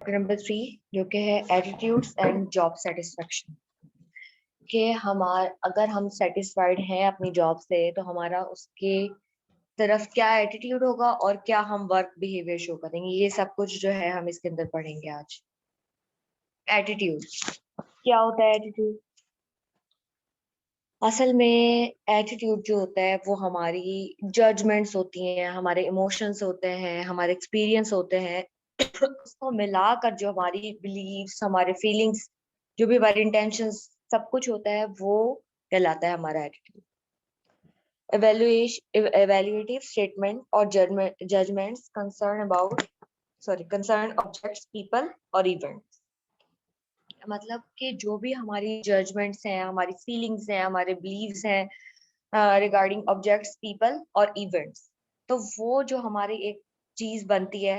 Number 3 जो कि है एटीट्यूड्स एंड जॉब सेटिस्फेक्शन। कि अगर हम सेटिस्फाइड हैं अपनी जॉब से तो हमारा उसके तरफ क्या एटीट्यूड होगा और क्या हम वर्क बिहेवियर शो करेंगे, ये सब कुछ जो है हम इसके अंदर पढ़ेंगे आज। एटीट्यूड क्या होता है? एटीट्यूड असल में एटीट्यूड जो होता है वो हमारी जजमेंट्स होती हैं, हमारे इमोशंस होते हैं, हमारे एक्सपीरियंस होते हैं उसको मिलाकर जो हमारी बिलीव्स, हमारे फीलिंग्स, जो भी हमारी इंटेंशंस, सब कुछ होता है वो कहलाता है हमारा attitude. evaluative statement or judgments concern objects, people और events। मतलब कि जो भी हमारी जजमेंट्स हैं, हमारी फीलिंग्स हैं, हमारे बिलीव्स हैं रिगार्डिंग ऑब्जेक्ट्स, पीपल और इवेंट्स, तो वो जो हमारी एक चीज बनती है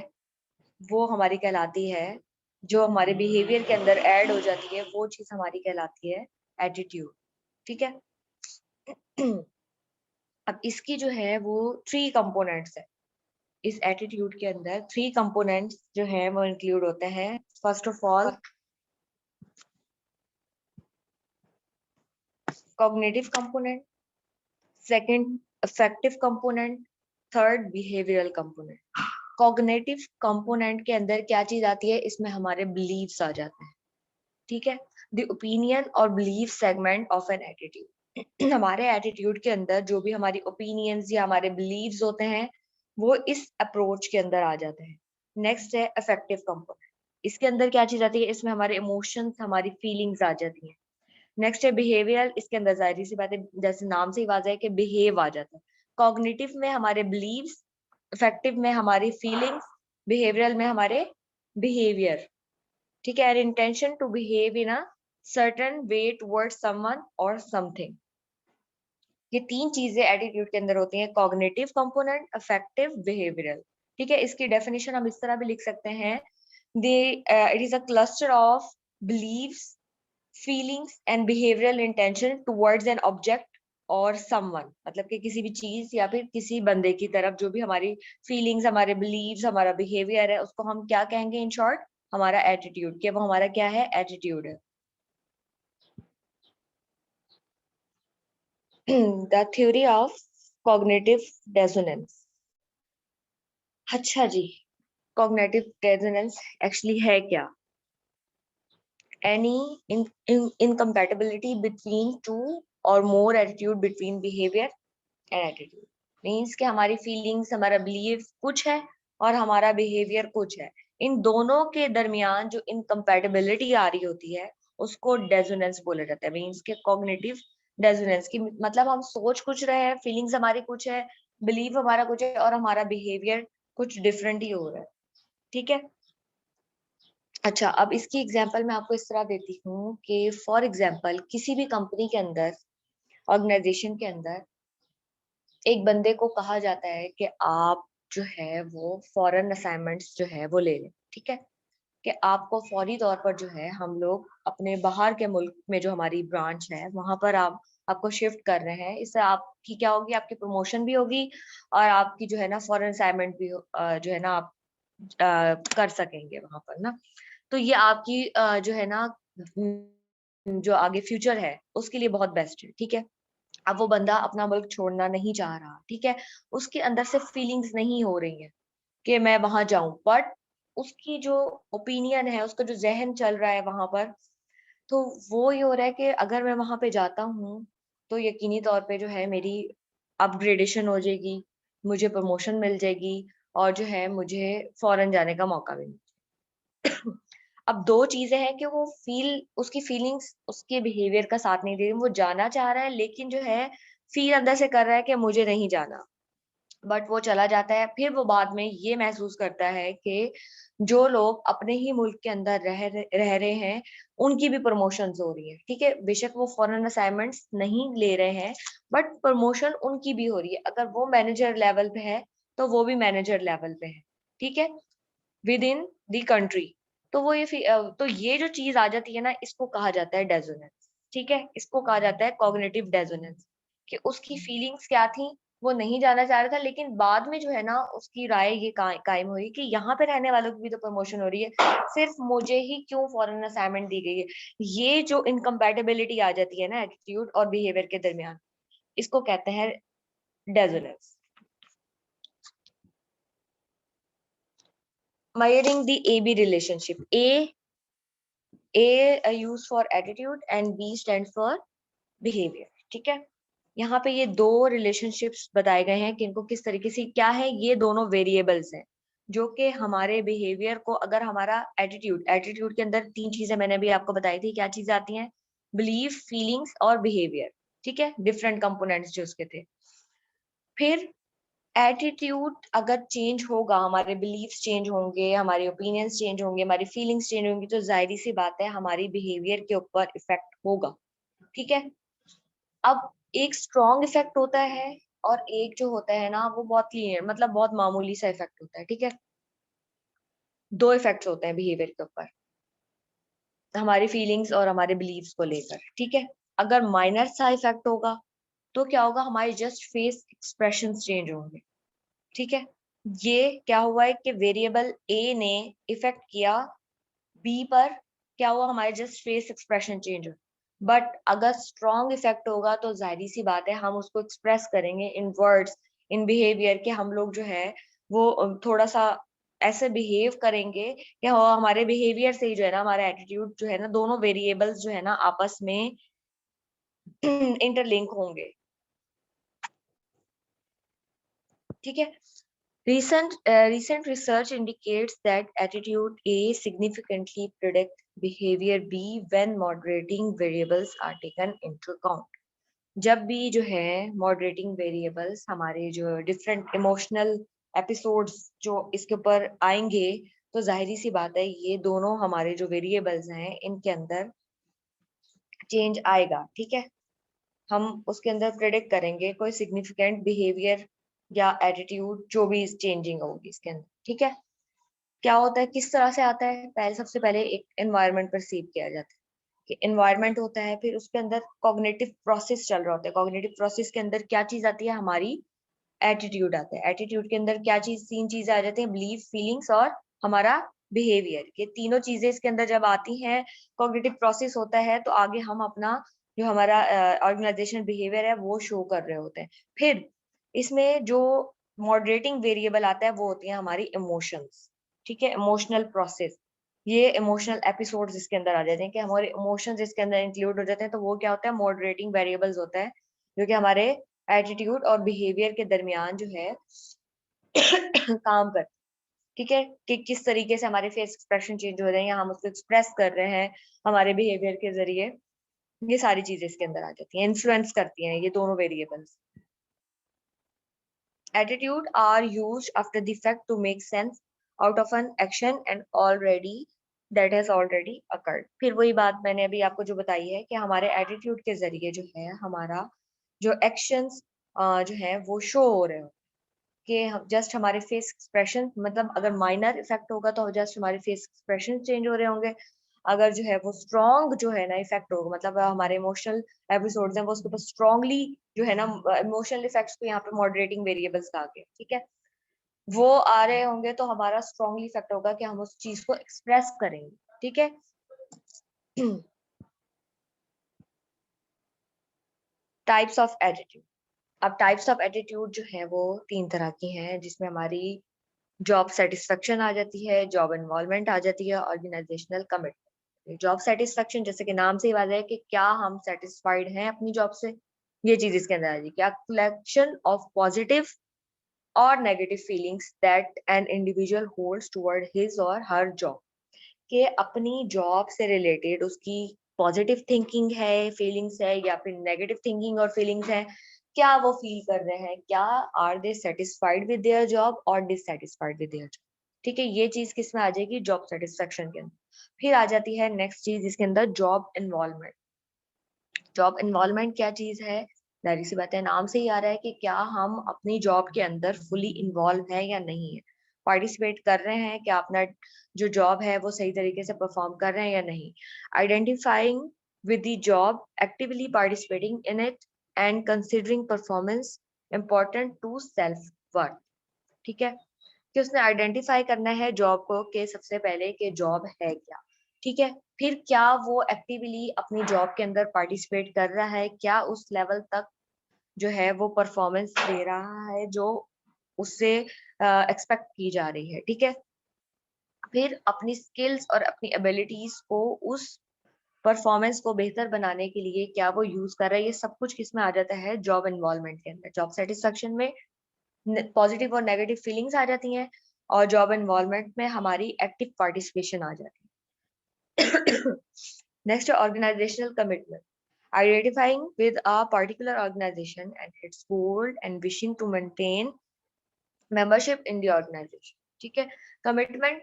वो हमारी कहलाती है, जो हमारे बिहेवियर के अंदर ऐड हो जाती है वो चीज हमारी कहलाती है एटीट्यूड। ठीक है। अब इसकी जो है वो 3 कंपोनेंट्स है। इस एटीट्यूड के अंदर 3 कंपोनेंट्स जो है वो इंक्लूड होते हैं। First of all cognitive component, second affective component, third behavioural component. Cognitive component के अंदर क्या चीज आती है? इसमें हमारे बिलीव्स आ जाते हैं। ठीक है। द ओपिनियन और believe segment of an attitude. हमारे एटीट्यूड के अंदर जो भी हमारी ओपिनियंस या हमारे बिलीव्स होते हैं वो इस अप्रोच के अंदर आ जाते हैं। नेक्स्ट है अफेक्टिव कंपोनेंट। इसके अंदर क्या चीज आती है? इसमें हमारे इमोशंस, हमारी फीलिंग्स आ जाती हैं। नेक्स्ट है बिहेवियर। इसके अंदर जाहिर सी बात है, जैसे नाम से ही वाज़ा है कि बिहेव आ जाता है। कॉग्निटिव में हमारे बिलीव्स, इफेक्टिव में हमारी फीलिंग्स, बिहेवियरल में हमारे बिहेवियर। ठीक है। Intention to behave in a certain way towards someone और समथिंग। ये 3 चीजें एटीट्यूड के अंदर होती हैं, कॉग्निटिव कंपोनेंट, अफेक्टिव, बिहेवियरल। ठीक है। इसकी डेफिनेशन हम इस तरह भी लिख सकते हैं, it is a cluster of beliefs, feelings and behavioural intention towards an object और समवन। मतलब कि किसी भी चीज या फिर किसी बंदे की तरफ जो भी हमारी फीलिंग्स, हमारे बिलीव्स, हमारा बिहेवियर है उसको हम क्या कहेंगे? इन शॉर्ट हमारा एटीट्यूड। कि वो हमारा क्या है? एटीट्यूड है। The theory of cognitive dissonance. अच्छा जी, कॉग्निटिव डिसोनेंस एक्चुअली है क्या? any incompatibility between two or more attitude between behavior and attitude। Means कि हमारी फीलिंग्स, हमारा बिलीफ कुछ है और हमारा बिहेवियर कुछ है। इन दोनों के दरमियान जो इनकम्पैटिबिलिटी आ रही होती है उसको डेसोनेंस बोला जाता है। मीन्स के कॉग्निटिव डेसोनेंस की मतलब हम सोच कुछ रहे हैं, फीलिंग्स हमारी कुछ है, बिलीफ हमारा कुछ है और हमारा बिहेवियर कुछ डिफरेंट ही हो रहा है। ठीक है। अच्छा, अब इसकी एग्जांपल मैं आपको इस तरह देती हूँ कि फॉर एग्जांपल किसी भी कंपनी के अंदर, ऑर्गेनाइजेशन के अंदर एक बंदे को कहा जाता है कि आप जो है वो फॉरेन असाइनमेंट्स जो है वो ले लें। ठीक है। कि आपको फौरी तौर पर जो है हम लोग अपने बाहर के मुल्क में जो हमारी ब्रांच है वहां पर आपको शिफ्ट कर रहे हैं। इससे आपकी क्या होगी? आपकी प्रमोशन भी होगी और आपकी जो है ना फॉरेन असाइनमेंट भी जो है ना आप कर सकेंगे वहां पर ना। तो ये आपकी जो है ना जो आगे फ्यूचर है उसके लिए बहुत बेस्ट है। ठीक है। अब वो बंदा अपना मुल्क छोड़ना नहीं चाह रहा। ठीक है। उसके अंदर से फीलिंग्स नहीं हो रही है कि मैं वहां जाऊं, बट उसकी जो ओपिनियन है, उसका जो जहन चल रहा है वहां पर, तो वो ये हो रहा है कि अगर मैं वहां पे जाता हूँ तो यकीनी तौर पे जो है मेरी अपग्रेडेशन हो जाएगी, मुझे प्रमोशन मिल जाएगी और जो है मुझे फॉरेन जाने का मौका भी मिलेगा। अब दो चीजें हैं कि वो उसकी फीलिंग्स उसके बिहेवियर का साथ नहीं दे रही। वो जाना चाह रहा है लेकिन जो है फील अंदर से कर रहा है कि मुझे नहीं जाना, बट वो चला जाता है। फिर वो बाद में ये महसूस करता है कि जो लोग अपने ही मुल्क के अंदर रह रहे हैं उनकी भी प्रमोशंस हो रही है। ठीक है। बेशक वो फॉरेन असाइनमेंट्स नहीं ले रहे हैं बट प्रमोशन उनकी भी हो रही है। अगर वो मैनेजर लेवल पे है तो वो भी मैनेजर लेवल पे है। ठीक है। With in the country. तो तो ये जो चीज आ जाती है ना, इसको कहा जाता है डेजोनेंस। ठीक है। इसको कहा जाता है कॉग्निटिव डेजोनेंस। कि उसकी फीलिंग्स क्या थी वो नहीं जाना चाह रहा था, लेकिन बाद में जो है ना उसकी राय ये कायम हुई कि यहाँ पे रहने वालों की भी तो प्रमोशन हो रही है, सिर्फ मुझे ही क्यों फॉरेन असाइनमेंट दी गई है। ये जो इनकम्पैटिबिलिटी आ जाती है ना एटीट्यूड और बिहेवियर के दरमियान, इसको कहते हैं डेसोनेंस। measuring the AB relationship. A used for attitude and B stands for behavior. ठीक है, यहाँ पे ये दो रिलेशनशिप्स बताए गए हैं कि इनको किस तरीके से क्या है। ये दोनों वेरिएबल्स हैं जो कि हमारे बिहेवियर को, अगर हमारा एटीट्यूड के अंदर तीन चीजें मैंने अभी आपको बताई थी, क्या चीजें आती हैं, बिलीफ, फीलिंग्स और बिहेवियर। ठीक है, डिफरेंट कंपोनेंट्स जो उसके थे। फिर एटीट्यूड अगर चेंज होगा, हमारे बिलीफ्स चेंज होंगे, हमारे ओपिनियंस चेंज होंगे, हमारी फीलिंग्स चेंज होंगी, तो जाहिर सी बात है हमारी बिहेवियर के ऊपर इफेक्ट होगा। ठीक है, अब एक स्ट्रॉन्ग इफेक्ट होता है और एक जो होता है ना वो बहुत क्लियर, मतलब बहुत मामूली सा इफेक्ट होता है। ठीक है, दो इफेक्ट्स होते हैं बिहेवियर के ऊपर, हमारी फीलिंग्स और हमारे बिलीव्स को लेकर। ठीक है, अगर माइनर सा इफेक्ट होगा तो क्या होगा, हमारे जस्ट फेस एक्सप्रेशन चेंज होंगे। ठीक है, ये क्या हुआ है कि वेरिएबल ए ने इफेक्ट किया बी पर, क्या हुआ, हमारे जस्ट फेस एक्सप्रेशन चेंज हो। बट अगर स्ट्रॉन्ग इफेक्ट होगा तो जाहिर सी बात है हम उसको एक्सप्रेस करेंगे इन वर्ड्स, इन बिहेवियर के। हम लोग जो है वो थोड़ा सा ऐसे बिहेव करेंगे कि हमारे बिहेवियर से ही जो है ना हमारा एटीट्यूड जो है ना, दोनों वेरिएबल्स जो है ना आपस में इंटरलिंक होंगे। ठीक है, recent research indicates that attitude A significantly predict behavior B when moderating variables are taken into account. जब भी जो है moderating variables, हमारे जो different emotional episodes जो इसके ऊपर आएंगे, तो जाहिर सी बात है ये दोनों हमारे जो variables हैं इनके अंदर change आएगा। ठीक है, हम उसके अंदर प्रेडिक्ट करेंगे कोई सिग्निफिकेंट बिहेवियर या एटीट्यूड जो भी चेंजिंग होगी इसके अंदर। ठीक है, क्या होता है, किस तरह से आता है, पहले सबसे पहले एक एनवायरनमेंट परसीव किया जाता है कि एनवायरनमेंट होता है, फिर उसके अंदर कॉग्निटिव प्रोसेस चल रहा होता है। कॉग्निटिव प्रोसेस के अंदर क्या चीज आती है, हमारी एटीट्यूड आता है। एटीट्यूड के अंदर क्या चीज, तीन चीजें आ जाती हैं, बिलीफ, फीलिंग्स और हमारा बिहेवियर। ये तीनों चीजें इसके अंदर जब आती हैं, कॉग्निटिव प्रोसेस होता है, तो आगे हम अपना जो हमारा ऑर्गेनाइजेशन बिहेवियर है वो शो कर रहे होते हैं। फिर इसमें जो मॉडरेटिंग वेरिएबल आता है वो होती है हमारी इमोशंस। ठीक है, इमोशनल प्रोसेस, ये इमोशनल एपिसोड्स इसके अंदर आ जाते हैं कि हमारे इमोशंस इसके अंदर इंक्लूड हो जाते हैं। तो वो क्या होता है, मॉडरेटिंग वेरिएबल्स होता है जो कि हमारे एटीट्यूड और बिहेवियर के दरमियान जो है काम कर। ठीक है, कि किस तरीके से हमारे फेस एक्सप्रेशन चेंज हो रहे हैं या हम उसको एक्सप्रेस कर रहे हैं हमारे बिहेवियर के जरिए, ये सारी चीजें इसके अंदर आ जाती हैं, इन्फ्लुएंस करती हैं ये दोनों variables. Attitude are used after the fact to make sense out of an action and already that has already occurred. फिर वही बात मैंने अभी आपको जो बताई है कि हमारे एटीट्यूड के जरिए जो है हमारा जो एक्शंस जो है वो शो हो रहे हो, कि हम जस्ट हमारे फेस एक्सप्रेशन, मतलब अगर माइनर इफेक्ट होगा तो जस्ट हमारे फेस एक्सप्रेशन चेंज हो रहे होंगे। अगर जो है वो स्ट्रॉन्ग जो है ना इफेक्ट होगा, मतलब हमारे इमोशनल एपिसोड्स हैं वो उसके ऊपर स्ट्रॉन्गली जो है ना इमोशनल इफेक्ट्स को यहाँ पे मॉडरेटिंग वेरिएबल्स का आगे, ठीक है, वो आ रहे होंगे तो हमारा स्ट्रॉन्गली इफेक्ट होगा कि हम उस चीज को एक्सप्रेस करेंगे। ठीक है, टाइप्स ऑफ एटीट्यूड। अब टाइप्स ऑफ एटीट्यूड जो है वो तीन तरह की हैं, जिसमें हमारी जॉब सेटिस्फेक्शन आ जाती है, जॉब इन्वॉल्वमेंट आ जाती है, ऑर्गेनाइजेशनल कमिटमेंट। जॉब सेटिस्फेक्शन जैसे कि नाम से ही बात है कि क्या हम सेटिस्फाइड हैं अपनी जॉब से, ये चीज इसके अंदर आ जाएगी। क्या कलेक्शन ऑफ पॉजिटिव और negative feelings that an individual holds toward his और हर जॉब, के अपनी जॉब से रिलेटेड उसकी पॉजिटिव थिंकिंग है, फीलिंग्स है, या फिर नेगेटिव थिंकिंग और फीलिंग्स है, क्या वो फील कर रहे हैं, क्या are they satisfied with their job और डिससेटिस्फाइड विद देयर जॉब। ठीक है, ये चीज किस में आ जाएगी, जॉब सेटिस्फेक्शन के अंदर। फिर आ जाती है नेक्स्ट चीज इसके अंदर, जॉब इन्वॉल्वमेंट। जॉब इन्वॉल्वमेंट क्या चीज है, जाहिर सी बात है नाम से ही आ रहा है कि क्या हम अपनी जॉब के अंदर फुली इन्वॉल्व है या नहीं है, पार्टिसिपेट कर रहे हैं, क्या अपना जो जॉब है वो सही तरीके से परफॉर्म कर रहे हैं या नहीं। Identifying with the job, actively participating in it, and considering performance important to self worth. ठीक है, कि उसने आइडेंटिफाई करना है जॉब को कि सबसे पहले कि जॉब है क्या। ठीक है, फिर क्या वो एक्टिवली अपनी जॉब के अंदर पार्टिसिपेट कर रहा है, क्या उस लेवल तक जो है वो परफॉर्मेंस दे रहा है जो उससे एक्सपेक्ट की जा रही है। ठीक है, फिर अपनी स्किल्स और अपनी एबिलिटीज को उस परफॉर्मेंस को बेहतर बनाने के लिए क्या वो यूज कर रहा है। ये सब कुछ किसमें आ जाता है, जॉब इन्वॉल्वमेंट के अंदर। जॉब सेटिस्फेक्शन में पॉजिटिव और नेगेटिव फीलिंग्स आ जाती हैं और जॉब इन्वॉल्वमेंट में हमारी एक्टिव पार्टिसिपेशन आ जाती है। नेक्स्ट है organizational commitment, identifying with a particular organization and its goal and wishing to maintain membership in the organization। ठीक है, कमिटमेंट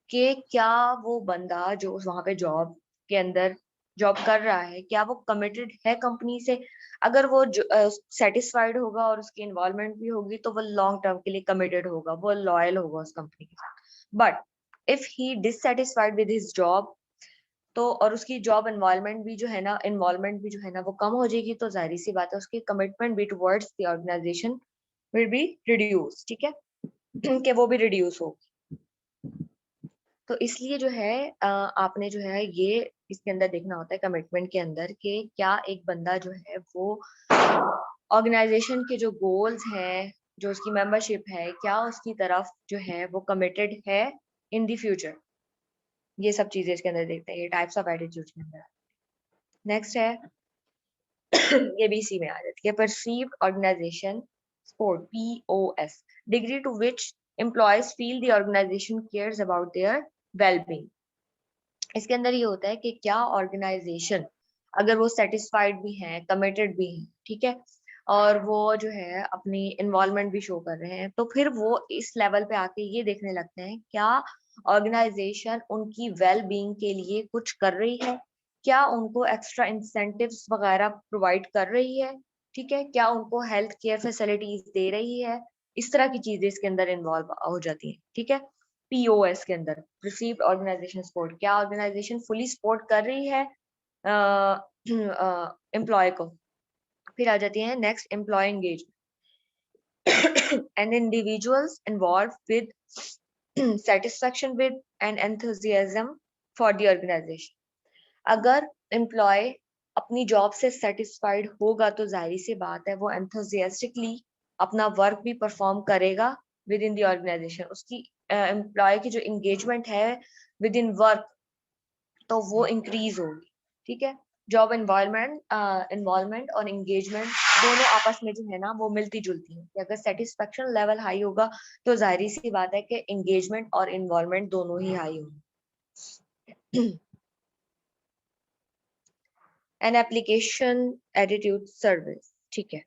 के क्या वो बंदा जो वहां पे जॉब के अंदर जॉब कर रहा है, क्या वो कमिटेड है कंपनी से। अगर वो सेटिस्फाइड होगा और उसकी इन्वॉल्वमेंट भी होगी तो वो लॉन्ग टर्म के लिए कमिटेड होगा, वो लॉयल होगा उस कंपनी के साथ। But if he dissatisfied with his job, तो और उसकी जॉब इन्वॉल्वमेंट भी जो है ना, इन्वॉल्वमेंट भी जो है ना वो कम हो जाएगी, तो जाहिर सी बात है उसकी कमिटमेंट भी towards the organization will be reduce. ठीक है, कि वो भी रिड्यूस हो। तो इसलिए जो है आपने जो है ये इसके अंदर देखना होता है कमिटमेंट के अंदर कि क्या एक बंदा जो है वो ऑर्गेनाइजेशन के जो गोल्स हैं, जो उसकी मेंबरशिप है, क्या उसकी तरफ जो है वो कमिटेड है इन द फ्यूचर। ये सब चीजें इसके अंदर देखते हैं, ये टाइप्स ऑफ एटीट्यूड के अंदर। नेक्स्ट है ये बीसी में आ जाती है, perceived organization support, POS, degree to which employees feel the organization cares about their wellbeing. इसके अंदर ये होता है कि क्या ऑर्गेनाइजेशन अगर वो सेटिस्फाइड भी हैं, कमिटेड भी हैं, ठीक है, और वो जो है अपनी इन्वॉल्वमेंट भी शो कर रहे हैं, तो फिर वो इस लेवल पे आके ये देखने लगते हैं क्या ऑर्गेनाइजेशन उनकी वेल बीइंग के लिए कुछ कर रही है, क्या उनको एक्स्ट्रा इंसेंटिव्स वगैरह प्रोवाइड कर रही है। ठीक है, क्या उनको हेल्थ केयर फैसिलिटीज दे रही है। इस तरह की चीजें इसके अंदर इन्वॉल्व हो जाती हैं। ठीक है, POS के अंदर रिसीव्ड ऑर्गेनाइजेशन सपोर्ट, क्या ऑर्गेनाइजेशन फुली सपोर्ट कर रही है एम्प्लॉय को। फिर आ जाती है next employee engagement and individuals involve with satisfaction with and enthusiasm for the organization। अगर एम्प्लॉय अपनी जॉब से सेटिस्फाइड होगा तो जाहिर सी बात है वो एंथुजियास्टिकली अपना वर्क भी परफॉर्म करेगा विद इन द ऑर्गेनाइजेशन। उसकी एम्प्लॉय की जो एंगेजमेंट है विद इन वर्क तो वो इंक्रीज होगी। ठीक है, जॉब इन्वॉल्वमेंट और एंगेजमेंट दोनों आपस में जो है ना वो मिलती जुलती है। कि अगर सेटिस्फेक्शन लेवल हाई होगा तो जाहिर सी बात है कि एंगेजमेंट और इन्वॉल्वमेंट दोनों ही हाई होंगे। An application attitude service. ठीक है,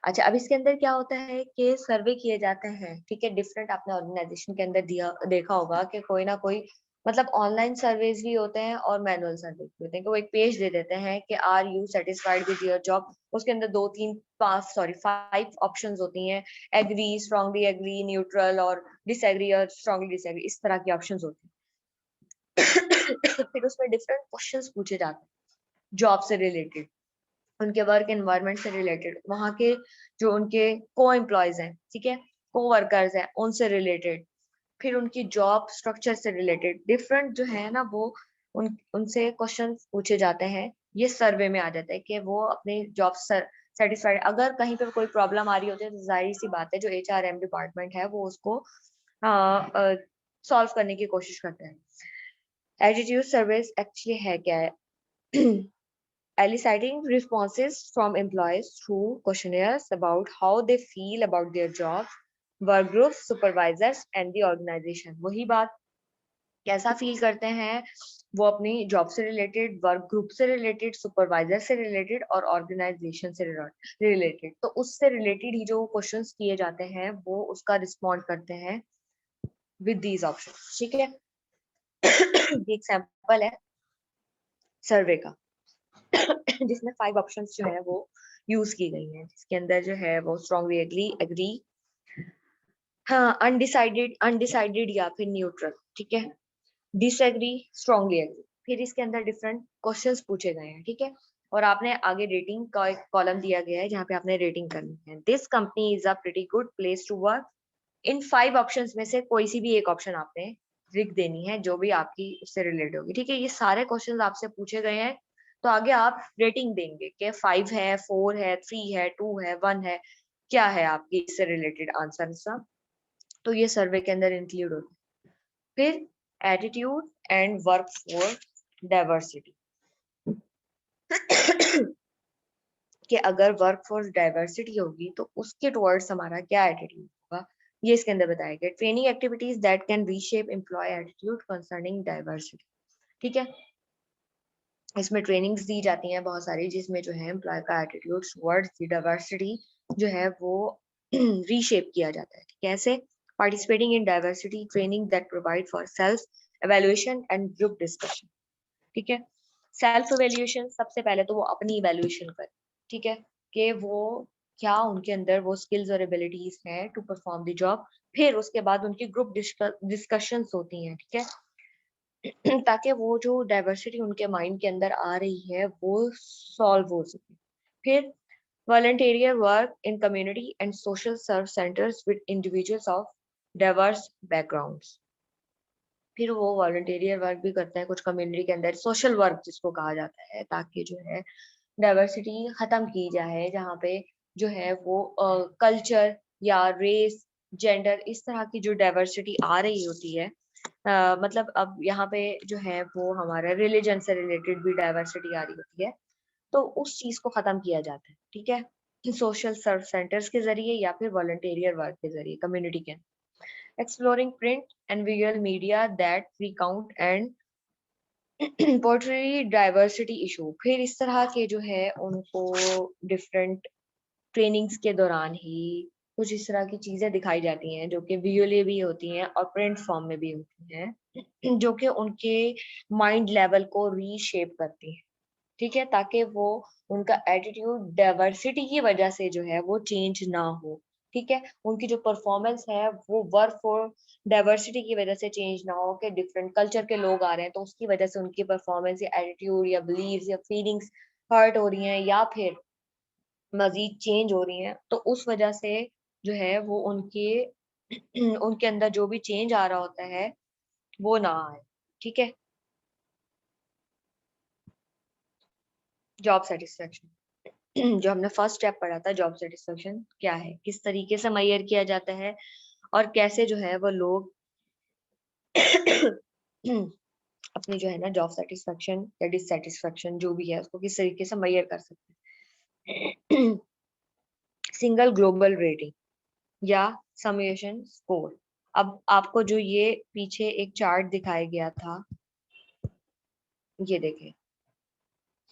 अच्छा अब इसके अंदर क्या होता है कि सर्वे किए जाते हैं। ठीक है, डिफरेंट आपने ऑर्गेनाइजेशन के अंदर देखा होगा कि कोई ना कोई मतलब ऑनलाइन सर्वेज भी होते हैं और मैनुअल सर्वे भी होते हैं। कि वो एक पेज दे देते हैं कि are you satisfied with your job, उसके अंदर 5 ऑप्शंस होती हैं, एग्री, स्ट्रांगली एग्री, न्यूट्रल और डिसएग्री और स्ट्रांगली डिसएग्री, इस तरह की ऑप्शंस होती हैं। फिर उसमें डिफरेंट क्वेश्चंस पूछे जाते हैं जॉब से रिलेटेड, उनके वर्क एनवायरनमेंट से रिलेटेड, वहां के जो उनके को एम्प्लॉयज हैं, ठीक है, को वर्कर्स हैं, उनसे रिलेटेड, फिर उनकी जॉब स्ट्रक्चर से रिलेटेड डिफरेंट जो है ना वो उनसे क्वेश्चन पूछे जाते हैं। ये सर्वे में आ जाता है कि वो अपनी जॉब सेटिस्फाइड। अगर कहीं पे कोई प्रॉब्लम आ रही होती है तो जाहिर सी बात है जो HRM डिपार्टमेंट है वो उसको सॉल्व करने की कोशिश करते हैं। एटीट्यूड सर्विस एक्चुअली है क्या है? eliciting responses from employees through questionnaires about how they feel about their jobs, work groups, supervisors and the organization। वही बात, कैसा फील करते हैं वो अपनी जॉब से रिलेटेड, वर्क ग्रुप से रिलेटेड, सुपरवाइजर से रिलेटेड और ऑर्गेनाइजेशन से रिलेटेड। तो उससे रिलेटेड ही जो क्वेश्चंस किए जाते हैं वो उसका रिस्पॉन्ड करते हैं विद दीज ऑप्शन। ठीक है, ये एग्जांपल है सर्वे का जिसमें 5 ऑप्शंस जो है वो यूज की गई हैं, जिसके अंदर जो है वो स्ट्रांगली एग्री, हाँ, अनडिसाइडेड या फिर न्यूट्रल। ठीक है, डिसएग्री, स्ट्रांगली एग्री। फिर इसके अंदर डिफरेंट क्वेश्चंस पूछे गए हैं। ठीक है, और आपने आगे रेटिंग का एक कॉलम दिया गया है जहाँ पे आपने रेटिंग करनी है। This company is a pretty good place to work. इन 5 ऑप्शंस में से कोई सी भी एक ऑप्शन आपने लिख देनी है जो भी आपकी उससे रिलेटेड होगी। ठीक है, ये सारे क्वेश्चंस आपसे पूछे गए हैं, तो आगे आप रेटिंग देंगे कि 5 है, 4 है, 3 है, 2 है, 1 है, क्या है आपकी इससे रिलेटेड आंसर सब। तो ये सर्वे के अंदर इंक्लूड होता है। फिर attitude and work for diversity कि अगर वर्क फोर्स डाइवर्सिटी होगी तो उसके टुवर्ड्स हमारा क्या एटीट्यूड होगा, ये इसके अंदर बताया गया। Training activities that can reshape employee attitude concerning diversity. ठीक है, इसमें ट्रेनिंग्स दी जाती हैं बहुत सारी जिसमें जो है एम्प्लॉय का एटीट्यूड टुवर्ड्स डाइवर्सिटी जो है वो रीशेप किया जाता है। कैसे? Participating in diversity training that provide for self evaluation and group discussion. ठीक है, सेल्फ एवेल्युएशन सबसे पहले तो वो अपनी इवेल्युएशन करे, ठीक है, कि वो क्या उनके अंदर वो स्किल्स और एबिलिटीज हैं टू परफॉर्म द जॉब। फिर उसके बाद उनकी ग्रुप डिस्कशंस होती हैं, ठीक है, ताकि वो जो डाइवर्सिटी उनके माइंड के अंदर आ रही है वो सॉल्व हो सके। फिर volunteer work in community and social serve centers with individuals of diverse backgrounds। फिर वो वॉलंटियर वर्क भी करते हैं कुछ कम्युनिटी के अंदर, सोशल वर्क जिसको कहा जाता है, ताकि जो है डाइवर्सिटी खत्म की जाए, जहाँ पे जो है वो कल्चर या रेस जेंडर इस तरह की जो डाइवर्सिटी आ रही होती है, मतलब अब यहाँ पे जो है वो हमारा रिलीजन से रिलेटेड भी डाइवर्सिटी आ रही होती है, तो उस चीज को खत्म किया जाता है। ठीक है, सोशल सर्व सेंटर्स के जरिए या फिर वॉलंटियर वर्क के जरिए कम्युनिटी के। exploring print and visual media that recount and portray diversity issue। फिर इस तरह के जो है उनको डिफरेंट ट्रेनिंग्स के दौरान ही कुछ इस तरह की चीजें दिखाई जाती हैं जो कि विजुअली भी होती हैं और प्रिंट फॉर्म में भी होती हैं, जो कि उनके माइंड लेवल को रीशेप करती हैं। ठीक है, ताकि वो उनका एटीट्यूड डाइवर्सिटी की वजह से जो है वो चेंज ना हो। ठीक है, उनकी जो परफॉर्मेंस है वो वर्क फॉर डाइवर्सिटी की वजह से चेंज ना हो कि डिफरेंट कल्चर के लोग आ रहे हैं तो उसकी वजह से उनकी परफॉर्मेंस या एटीट्यूड या बिलीव्स या फीलिंग्स हर्ट हो रही हैं या फिर मजीद चेंज हो रही हैं, तो उस वजह से जो है वो उनके उनके अंदर जो भी चेंज आ रहा होता है वो ना आए। ठीक है, जॉब सेटिस्फेक्शन जो हमने फर्स्ट स्टेप पढ़ा था, जॉब सेटिस्फेक्शन क्या है, किस तरीके से मेजर किया जाता है और कैसे जो है वो लोग अपनी जो है ना जॉब सेटिस्फेक्शन या डिससेटिस्फेक्शन जो भी है उसको किस तरीके से मेजर कर सकते हैं। सिंगल ग्लोबल रेटिंग या समेशन स्कोर। अब आपको जो ये पीछे एक चार्ट दिखाया गया था, ये देखें,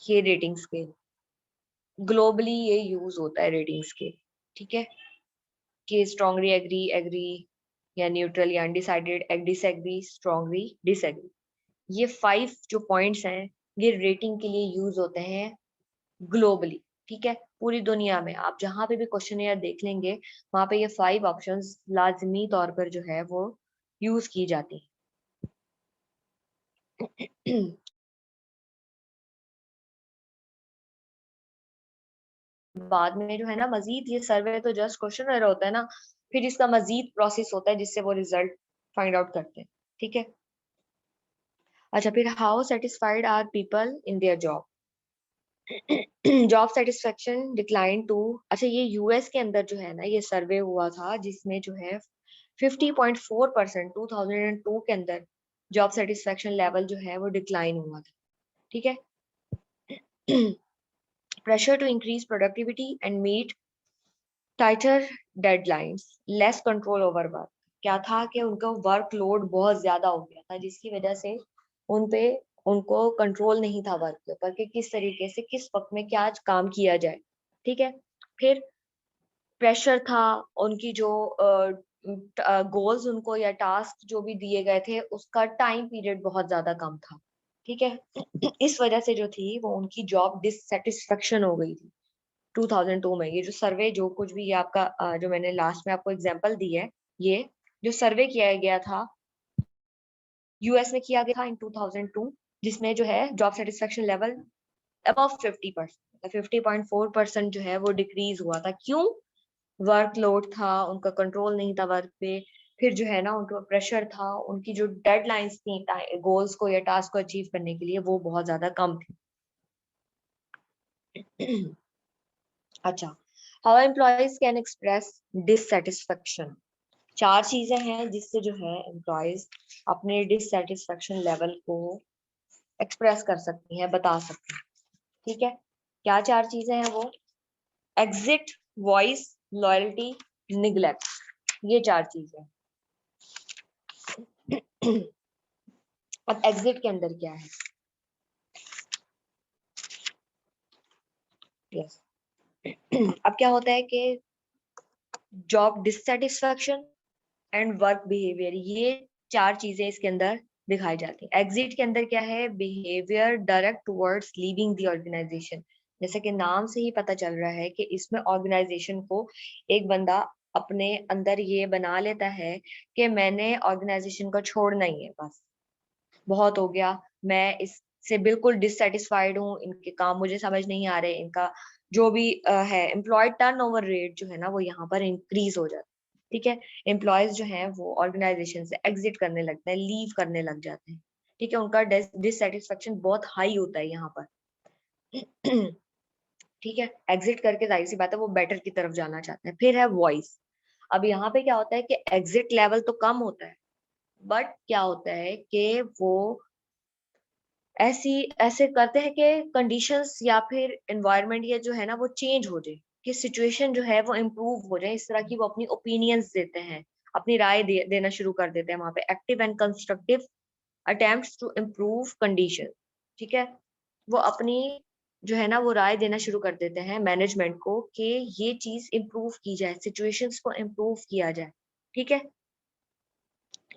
ये रेटिंग स्केल ग्लोबली ये यूज होता है रेटिंग स्केल। ठीक है, कि स्ट्रांगली एग्री, एग्री या न्यूट्रल या अनडिसाइडेड, डिसएग्री, स्ट्रांगली डिसएग्री। ये 5 जो पॉइंट्स हैं ये रेटिंग के लिए यूज होते हैं ग्लोबली। ठीक है, पूरी दुनिया में आप जहां पे भी क्वेश्चन देख लेंगे वहां पे ये 5 ऑप्शंस लाजमी तौर पर जो है वो यूज की जाती है। बाद में जो है ना मजीद ये सर्वे तो जस्ट क्वेश्चन होता है ना, फिर इसका मजीद प्रोसेस होता है जिससे वो रिजल्ट फाइंड आउट करते हैं। ठीक है, अच्छा फिर how satisfied are people in their job. Job satisfaction decline to, अच्छा ये यूएस के अंदर जो है ना ये सर्वे हुआ था जिसमें जो है 50.4% 2002 के अंदर जॉब सेटिस्फेक्शन लेवल जो है वो डिक्लाइन हुआ था। ठीक है, pressure to increase productivity and meet tighter deadlines, less control over work. क्या था कि उनका वर्कलोड बहुत ज्यादा हो गया था जिसकी वजह से उन पे उनको कंट्रोल नहीं था वर्क के ऊपर कि किस तरीके से किस वक्त में क्या काम किया जाए। ठीक है, फिर प्रेशर था, उनकी जो गोल्स उनको या टास्क जो भी दिए गए थे उसका टाइम पीरियड बहुत ज्यादा कम था। ठीक है, इस वजह से जो थी वो उनकी जॉब डिससेटिस्फेक्शन हो गई थी 2002 में। ये जो सर्वे जो कुछ भी ये आपका जो मैंने लास्ट में आपको एग्जांपल दी है, ये जो सर्वे किया गया था यूएस में किया गया था इन 2002, जिसमें जो है जॉब सेटिस्फेक्शन लेवल अबव 50%, 50.4% जो है वो डिक्रीज हुआ था। क्यों? वर्कलोड था, उनका कंट्रोल नहीं था वर्क पे, फिर जो है ना उनका प्रेशर था, उनकी जो डेडलाइंस थी गोल्स को या टास्क को अचीव करने के लिए वो बहुत ज्यादा कम थी। अच्छा, how employees can express dissatisfaction. 4 चीजें हैं जिससे जो है एम्प्लॉयज अपने डिससेटिस्फेक्शन लेवल को एक्सप्रेस कर सकती हैं, बता सकती हैं। ठीक है, क्या 4 चीजें हैं वो? एग्जिट, वॉइस, लॉयल्टी, निग्लेक्ट, ये 4 चीजें। अब एग्जिट के अंदर क्या है? यस अब क्या होता है कि job dissatisfaction and work behaviour, ये 4 चीजें इसके अंदर दिखाई जाती है। एग्जिट के अंदर क्या है? Behaviour direct towards leaving the organization. जैसे कि नाम से ही पता चल रहा है कि इसमें ऑर्गेनाइजेशन को एक बंदा अपने अंदर ये बना लेता है कि मैंने ऑर्गेनाइजेशन को छोड़ना ही है, बस बहुत हो गया, मैं इससे बिल्कुल डिससेटिस्फाइड हूँ, इनके काम मुझे समझ नहीं आ रहे, इनका जो भी है एम्प्लॉय टर्नओवर रेट जो है ना वो यहाँ पर इंक्रीज हो जाता है। ठीक है, एम्प्लॉयज जो है वो ऑर्गेनाइजेशन से एग्जिट करने लगते हैं, लीव करने लग जाते हैं। ठीक है, उनका डिससेटिस्फेक्शन बहुत हाई होता है यहाँ पर। ठीक है, एग्जिट करके जाहिर सी बात है वो बेटर की तरफ जाना चाहते हैं। फिर है वॉइस। अब यहाँ पे क्या होता है कि एग्जिट लेवल तो कम होता है, बट क्या होता है कि वो ऐसी ऐसे करते हैं कि कंडीशंस या फिर एनवायरनमेंट ये जो है ना वो चेंज हो जाए, कि सिचुएशन जो है वो इम्प्रूव हो जाए, इस तरह की वो अपनी ओपिनियंस देते हैं, अपनी राय देना शुरू कर देते हैं वहां पे। Active and constructive attempts to improve condition. ठीक है, वो अपनी जो है ना वो राय देना शुरू कर देते हैं मैनेजमेंट को कि ये चीज इम्प्रूव की जाए, सिचुएशंस को इम्प्रूव किया जाए। ठीक है,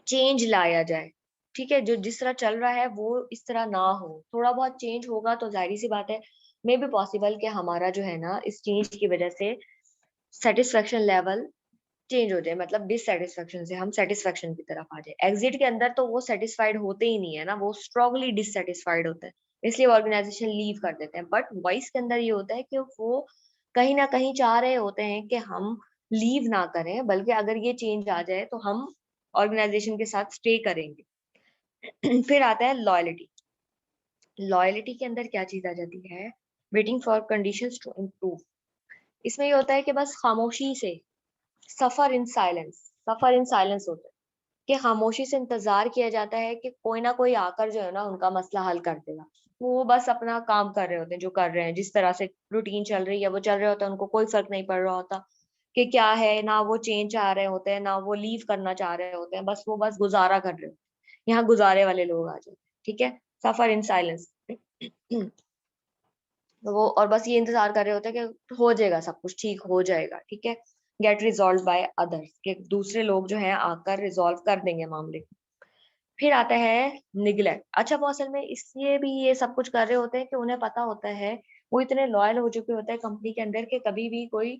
चेंज लाया जाए। ठीक है, जो जिस तरह चल रहा है वो इस तरह ना हो, थोड़ा बहुत चेंज होगा तो जाहिर सी बात है मे बी पॉसिबल कि हमारा जो है ना इस चेंज की वजह से सेटिस्फेक्शन लेवल चेंज हो जाए, मतलब डिससेटिस्फेक्शन से हम सेटिस्फेक्शन की तरफ आ जाए। एग्जिट के अंदर तो वो सेटिस्फाइड होते ही नहीं है ना, वो स्ट्रांगली डिससेटिस्फाइड होते हैं, इसलिए वो ऑर्गेनाइजेशन लीव कर देते हैं। बट वॉइस के अंदर ये होता है कि वो कहीं ना कहीं चाह रहे होते हैं कि हम लीव ना करें, बल्कि अगर ये चेंज आ जाए तो हम ऑर्गेनाइजेशन के साथ स्टे करेंगे। फिर आता है लॉयलिटी। लॉयलिटी के अंदर क्या चीज आ जाती है? Waiting for conditions to improve. इसमें ये होता है कि बस खामोशी से, सफर in silence, suffer in silence होता है कि खामोशी से इंतजार किया जाता है कि कोई ना कोई आकर जो है ना उनका मसला हल कर देगा। वो बस अपना काम कर रहे होते हैं, जो कर रहे हैं, जिस तरह से रूटीन चल रही है वो चल रहे होते हैं, उनको कोई फर्क नहीं पड़ रहा होता कि क्या है, ना वो चेंज चाह रहे होते हैं ना वो लीव करना चाह रहे होते हैं, बस वो बस गुजारा कर रहे होते हैं। यहाँ गुजारे वाले लोग आ जाते हैं। ठीक है, सफर इन साइलेंस। तो वो और बस ये इंतजार कर रहे होते हैं कि हो जाएगा, सब कुछ ठीक हो जाएगा। ठीक है, गेट रिजॉल्व बाय अदर्स, कि दूसरे लोग जो है आकर रिजॉल्व कर देंगे मामले को। फिर आता है निग्लेक्ट। अच्छा, वो असल में इसलिए भी ये सब कुछ कर रहे होते हैं कि उन्हें पता होता है, वो इतने लॉयल हो चुके होते हैं कंपनी के अंदर कि कभी भी कोई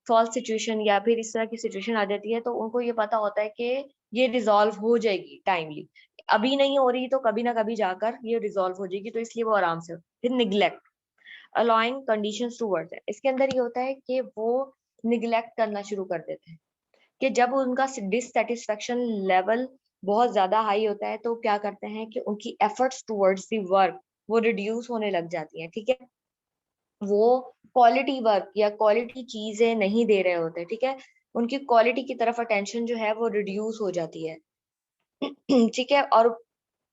फॉल्स सिचुएशन या फिर इस तरह की सिचुएशन आ जाती है तो उनको ये पता होता है कि ये रिजॉल्व हो जाएगी टाइमली, अभी नहीं हो रही तो कभी ना कभी जाकर ये रिजॉल्व हो जाएगी, तो इसलिए वो आराम से। फिर neglect, allowing conditions to work. इसके अंदर ये होता है कि वो निग्लेक्ट करना शुरू कर देते हैं, कि जब उनका डिससेटिस्फेक्शन लेवल बहुत ज्यादा हाई होता है तो क्या करते हैं कि उनकी एफर्ट्स टुवर्ड्स द वर्क वो रिड्यूस होने लग जाती हैं। ठीक है, वो क्वालिटी वर्क या क्वालिटी चीजें नहीं दे रहे होते। ठीक है, उनकी क्वालिटी की तरफ अटेंशन जो है वो रिड्यूस हो जाती है। ठीक है, और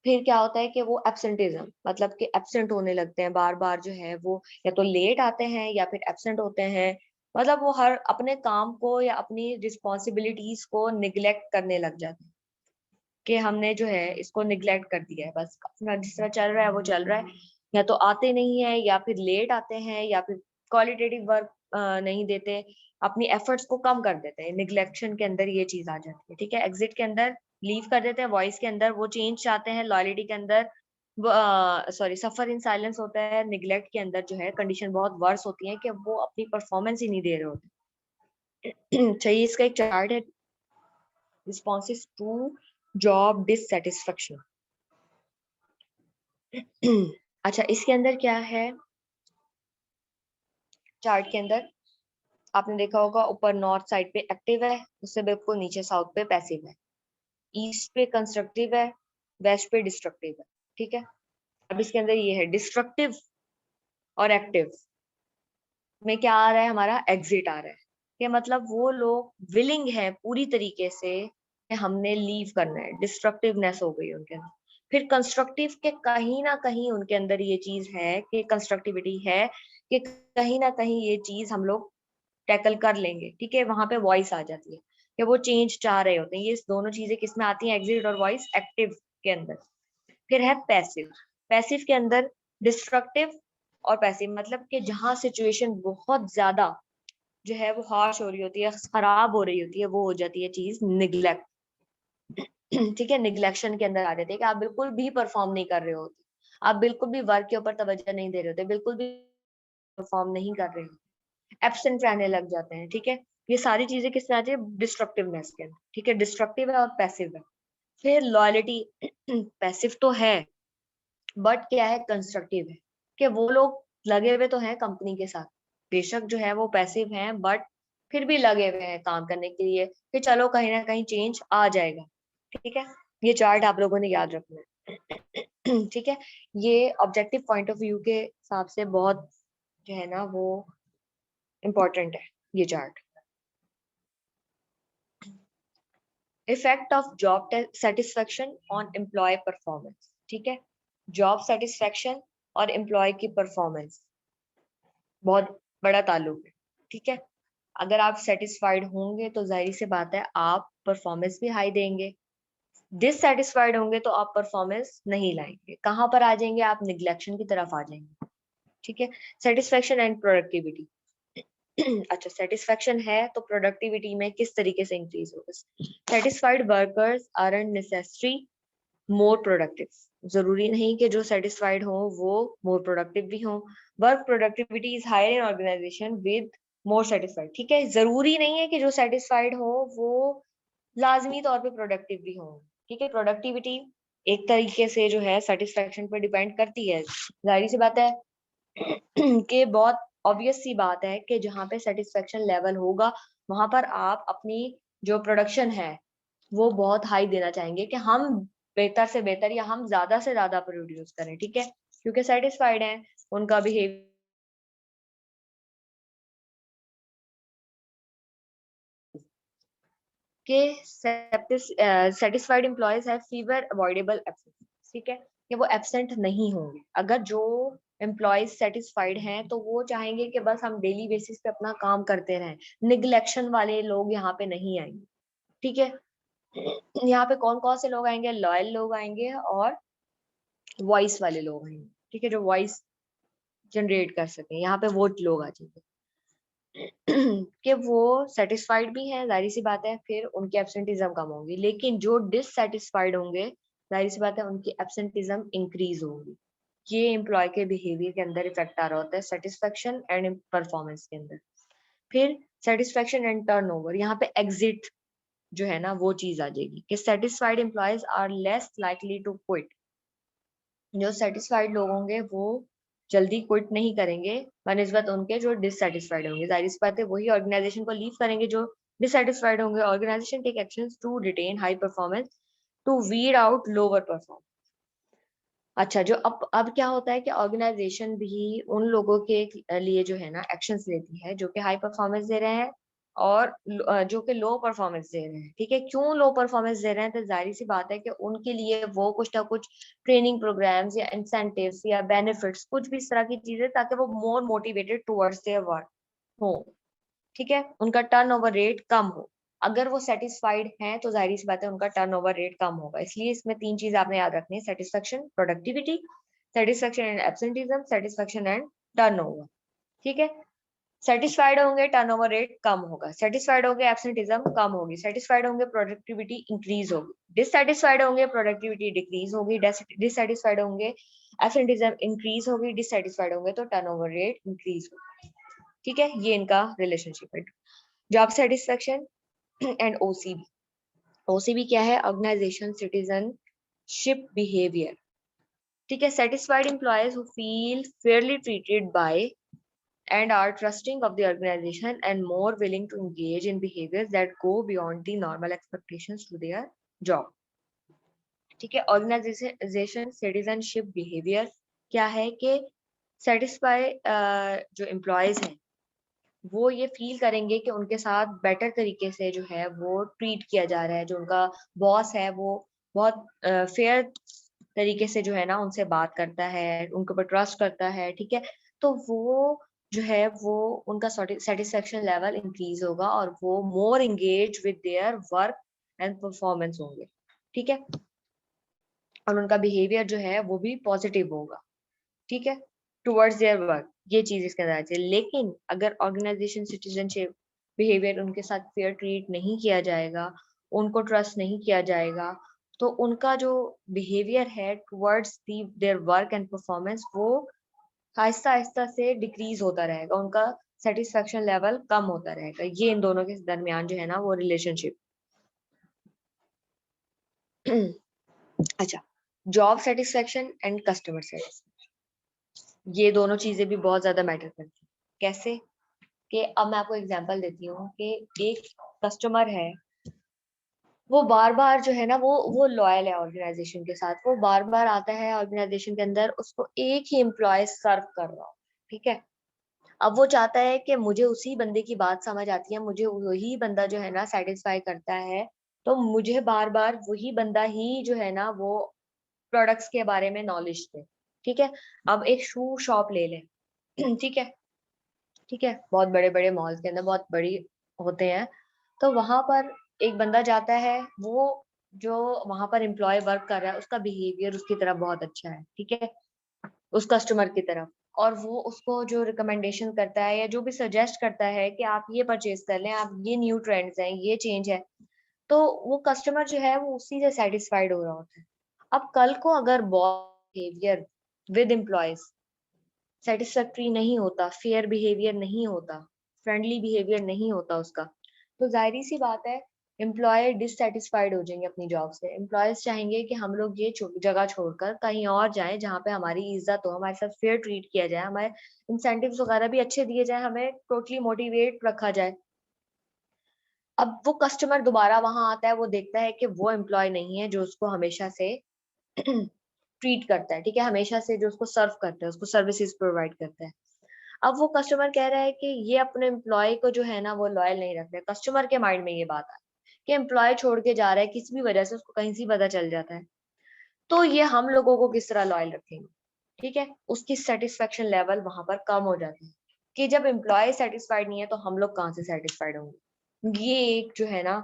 फिर क्या होता है कि वो एब्सेंटिज्म, मतलब कि एब्सेंट होने लगते हैं बार बार, जो है वो या तो लेट आते हैं या फिर एब्सेंट होते हैं, मतलब वो हर अपने काम को या अपनी रिस्पॉन्सिबिलिटीज को निग्लेक्ट करने लग जाते हैं, कि हमने जो है इसको निग्लेक्ट कर दिया है, बस अपना जिस तरह चल रहा है वो चल रहा है, या तो आते नहीं है या फिर लेट आते हैं या फिर क्वालिटेटिव वर्क नहीं देते, अपनी एफर्ट्स को कम कर देते हैं। निग्लेक्शन के अंदर ये चीज आ जाती है। ठीक है, एग्जिट के अंदर लीव कर देते हैं, वॉइस के अंदर वो चेंज चाहते हैं, लॉयलिटी के अंदर सॉरी सफर इन साइलेंस होता है, निग्लेक्ट के अंदर जो है कंडीशन बहुत वर्स होती है कि वो अपनी परफॉर्मेंस ही नहीं दे रहे होते। चाहिए इसका एक चार्ट है, रिस्पॉन्सेस टू जॉब डिससेटिस्फेक्शन। अच्छा, इसके अंदर क्या है? चार्ट के अंदर आपने देखा होगा ऊपर नॉर्थ साइड पे एक्टिव है, उससे बिल्कुल नीचे साउथ पे पैसिव है, ईस्ट पे कंस्ट्रक्टिव है, वेस्ट पे डिस्ट्रक्टिव है। ठीक है, अब इसके अंदर ये है डिस्ट्रक्टिव और एक्टिव में क्या आ रहा है, हमारा एग्जिट आ रहा है, कि मतलब वो लोग विलिंग है पूरी तरीके से कि हमने लीव करना है, डिस्ट्रक्टिवनेस हो गई उनके अंदर। फिर कंस्ट्रक्टिव के कहीं ना कहीं उनके अंदर ये चीज है कि कंस्ट्रक्टिविटी है कि कहीं ना कहीं ये चीज हम लोग टैकल कर लेंगे। ठीक है, वहां पे वॉइस आ जाती है कि वो चेंज चाह रहे होते हैं। ये दोनों चीजें किसमें आती हैं, एग्जिट और वॉइस, एक्टिव के अंदर। फिर है पैसिव। पैसिव के अंदर डिस्ट्रक्टिव और पैसिव, मतलब कि जहां सिचुएशन बहुत ज्यादा जो है वो हार्श हो रही होती है, खराब हो रही होती है, वो हो जाती है चीज निग्लेक्ट। ठीक है, निग्लेक्शन के अंदर आ जाती है कि आप बिल्कुल भी परफॉर्म नहीं कर रहे होते, आप बिल्कुल भी वर्क के ऊपर तवज्जो नहीं दे रहे होते, बिल्कुल भी परफॉर्म नहीं कर रहे होते, एब्सेंट रहने लग जाते हैं। ठीक है, ये सारी चीजें किस में आती है, डिस्ट्रक्टिवनेस के अंदर। ठीक है, डिस्ट्रक्टिव है और पैसिव है। फिर लॉयलिटी, पैसिव तो है बट क्या है, कंस्ट्रक्टिव है, कि वो लोग लगे हुए तो हैं कंपनी के साथ, बेशक जो है वो पैसिव हैं बट फिर भी लगे हुए हैं काम करने के लिए कि चलो कहीं ना कहीं चेंज आ जाएगा। ठीक है, ये चार्ट आप लोगों ने याद रखना है। ठीक है, ये ऑब्जेक्टिव पॉइंट ऑफ व्यू के हिसाब से बहुत जो है ना वो इम्पोर्टेंट है ये chart. Effect of job satisfaction on employee performance. ठीक है, जॉब सेटिस्फेक्शन और एम्प्लॉय की परफॉर्मेंस बहुत बड़ा ताल्लुक है। ठीक है, अगर आप सेटिस्फाइड होंगे तो जाहिर सी बात है आप परफॉर्मेंस भी हाई देंगे, डिससेटिस्फाइड होंगे तो आप परफॉर्मेंस नहीं लाएंगे। कहाँ पर आ जाएंगे आप, निग्लेक्शन की तरफ आ जाएंगे। ठीक है, सेटिस्फेक्शन एंड प्रोडक्टिविटी। अच्छा, सेटिस्फेक्शन है तो प्रोडक्टिविटी में किस तरीके से इंक्रीज होगा। Satisfied workers are necessary more productive. जरूरी नहीं कि जो सेटिस्फाइड हो वो मोर प्रोडक्टिव भी हो। Work productivity is higher in organization with more satisfied. ठीक है, जरूरी नहीं है कि जो सेटिस्फाइड हो वो लाजमी तौर पे प्रोडक्टिव भी हो। ठीक है, प्रोडक्टिविटी एक तरीके से जो है सेटिस्फेक्शन पर डिपेंड करती है। जाहिर सी बात है कि बहुत ऑब्वियस सी बात है कि जहाँ पे सेटिस्फेक्शन लेवल होगा वहां पर आप अपनी जो प्रोडक्शन है वो बहुत हाई देना चाहेंगे कि हम बेहतर से बेहतर या हम ज्यादा से ज्यादा प्रोड्यूस करें। ठीक है, क्योंकि सेटिस्फाइड हैं, उनका बिहेवियर के satisfied employees have fever avoidable absence. ठीक है, कि वो एब्सेंट नहीं होंगे। अगर जो एम्प्लॉयज सेटिस्फाइड हैं तो वो चाहेंगे कि बस हम डेली बेसिस पे अपना काम करते रहें, निग्लेक्शन वाले लोग यहाँ पे नहीं आएंगे। ठीक है, यहाँ पे कौन कौन से लोग आएंगे, लॉयल लोग आएंगे और वॉइस वाले लोग आएंगे। ठीक है, जो वॉइस जनरेट कर सके, यहाँ पे वोट लोग आ जाएंगे। कि वो सेटिस्फाइड भी हैं, जाहिर सी बात है, फिर उनकी एब्सेंटिज्म कम होगी। लेकिन जो डिससेटिस्फाइड होंगे, जाहिर सी बात है उनकी एब्सेंटिज्म इंक्रीज होगी। ये एम्प्लॉय के बिहेवियर के अंदर इफेक्ट आ रहा होता है, सेटिस्फेक्शन एंड परफॉर्मेंस के अंदर। फिर सेटिस्फेक्शन एंड टर्नओवर, यहाँ पे एग्जिट जो है ना वो चीज आ जाएगी कि satisfied employees are less likely to quit. जो सेटिस्फाइड लोग होंगे वो जल्दी क्विट नहीं करेंगे बनिस्बत उनके जो डिससेटिस्फाइड होंगे। जाहिर सी बात है वही ऑर्गेनाइजेशन को लीव करेंगे जो डिससेटिस्फाइड होंगे। Organization take actions to retain high performance to weed out lower performance. अच्छा, जो अब क्या होता है कि ऑर्गेनाइजेशन भी उन लोगों के लिए जो है ना एक्शंस लेती है जो कि हाई परफॉर्मेंस दे रहे हैं और जो कि लो परफॉर्मेंस दे रहे हैं। ठीक है, क्यों लो परफॉर्मेंस दे रहे हैं, तो जाहिर सी बात है कि उनके लिए वो कुछ ना कुछ ट्रेनिंग प्रोग्राम्स या इंसेंटिव्स या बेनिफिट्स, कुछ भी इस तरह की चीजें, ताकि वो more motivated towards their work हो। ठीक है, उनका टर्नओवर रेट कम हो। अगर वो सेटिस्फाइड हैं तो जाहिर सी बात है उनका टर्नओवर रेट कम होगा। इसलिए इसमें तीन चीज आपने याद रखनी है, satisfaction, productivity, satisfaction and absenteeism, satisfaction and turnover. ठीक है, सेटिस्फाइड होंगे टर्नओवर रेट कम होगा, सेटिस्फाइड होंगे एब्सेंटिज्म कम होगी, सेटिस्फाइड होंगे प्रोडक्टिविटी इंक्रीज होगी, डिससेटिस्फाइड होंगे प्रोडक्टिविटी डिक्रीज होगी, डिससेटिस्फाइड होंगे एब्सेंटिज्म इंक्रीज होगी, डिससेटिस्फाइड होंगे तो टर्नओवर रेट इंक्रीज होगी। ठीक है, ये इनका रिलेशनशिप है। Job satisfaction and OCB. OCB क्या है, ऑर्गेनाइजेशन सिटीजनशिप बिहेवियर। ठीक है, satisfied employees who feel Fairlie treated by and are trusting of the organization and more willing to engage in behaviors that go beyond the normal expectations to their job. ठीक है, organisation citizenship behaviour क्या है कि satisfy जो employees हैं वो ये feel करेंगे कि उनके साथ बेटर तरीके से जो है वो ट्रीट किया जा रहा है, जो उनका बॉस है वो बहुत फेयर तरीके से जो है ना उनसे बात करता है, उनके ऊपर ट्रस्ट करता है, ठीक है। तो वो जो है वो उनका सेटिस्फेक्शन लेवल इंक्रीज होगा और वो मोर engage with their work and performance होंगे, ठीक है। और उनका बिहेवियर जो है वो भी पॉजिटिव होगा, ठीक है, टुवर्ड्स देयर वर्क। ये चीज इसके अंदर आती है। लेकिन अगर ऑर्गेनाइजेशन सिटीजनशिप बिहेवियर उनके साथ फेयर ट्रीट नहीं किया जाएगा, उनको ट्रस्ट नहीं किया जाएगा, तो उनका जो बिहेवियर है towards their work and performance वो आहिस्ता आहिस्ता से डिक्रीज होता रहेगा, उनका सेटिस्फेक्शन लेवल कम होता रहेगा। ये इन दोनों के दरमियान जो है ना वो रिलेशनशिप। अच्छा, job satisfaction and customer satisfaction, ये दोनों चीजें भी बहुत ज्यादा मैटर करती हैं। कैसे कि अब मैं आपको एग्जांपल देती हूँ कि एक कस्टमर है, वो बार बार जो है ना वो लॉयल है ऑर्गेनाइजेशन के साथ, वो बार बार आता है ऑर्गेनाइजेशन के अंदर, उसको एक ही एम्प्लॉय सर्व कर रहा हो, ठीक है। अब वो चाहता है कि मुझे उसी बंदे की बात समझ आती है, मुझे वही बंदा जो है ना सेटिस्फाई करता है, तो मुझे बार बार वही बंदा ही जो है ना वो प्रोडक्ट्स के बारे में नॉलेज दे, ठीक है। अब एक शू शॉप ले लें, ठीक है, ठीक है, बहुत बड़े बड़े मॉल्स के अंदर बहुत बड़ी होते हैं, तो वहां पर एक बंदा जाता है, वो जो वहां पर एम्प्लॉय वर्क कर रहा है उसका बिहेवियर उसकी तरफ बहुत अच्छा है, ठीक है, उस कस्टमर की तरफ। और वो उसको जो रिकमेंडेशन करता है या जो भी सजेस्ट करता है कि आप ये परचेज कर लें, आप ये न्यू ट्रेंड्स हैं, ये चेंज है, तो वो कस्टमर जो है वो उसी से सेटिस्फाइड हो रहा होता है। अब कल को अगर boss behaviour with employees satisfactory नहीं होता, फेयर बिहेवियर नहीं होता, फ्रेंडली बिहेवियर नहीं होता उसका, तो जाहिर सी बात है एम्प्लॉय डिससेटिस्फाइड हो जाएंगे अपनी जॉब से। एम्प्लॉयज चाहेंगे कि हम लोग ये जगह छोड़कर कहीं और जाएं जहाँ पे हमारी इज्जत हो, हमारे साथ फेयर ट्रीट किया जाए, हमारे इंसेंटिव्स वगैरह भी अच्छे दिए जाए, हमें टोटली मोटिवेट रखा जाए। अब वो कस्टमर दोबारा वहां आता है, वो देखता है कि वो एम्प्लॉय नहीं है जो उसको हमेशा से ट्रीट करता है, ठीक है, हमेशा से जो उसको सर्व करता है, उसको सर्विसेज प्रोवाइड करता है। अब वो कस्टमर कह रहा है कि ये अपने एम्प्लॉय को जो है ना वो लॉयल नहीं रखते। कस्टमर के माइंड में ये बात है कि एम्प्लॉय छोड़ के जा रहा है, किसी भी वजह से उसको कहीं से पता चल जाता है, तो ये हम लोगों को किस तरह लॉयल रखेंगे, ठीक है। उसकी सेटिस्फेक्शन लेवल वहां पर कम हो जाती है कि जब एम्प्लॉय सेटिस्फाइड नहीं है तो हम लोग कहाँ से सेटिस्फाइड होंगे। ये एक जो है ना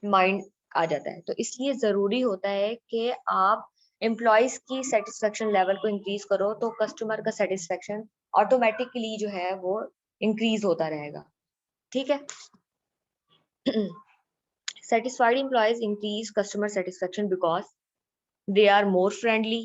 माइंड आ जाता है। तो इसलिए जरूरी होता है कि आप एम्प्लॉयज की सेटिस्फेक्शन लेवल को इंक्रीज करो, तो कस्टमर का सेटिस्फेक्शन ऑटोमेटिकली जो है वो इंक्रीज होता रहेगा, ठीक है। Satisfied employees increase customer satisfaction because they are more friendly,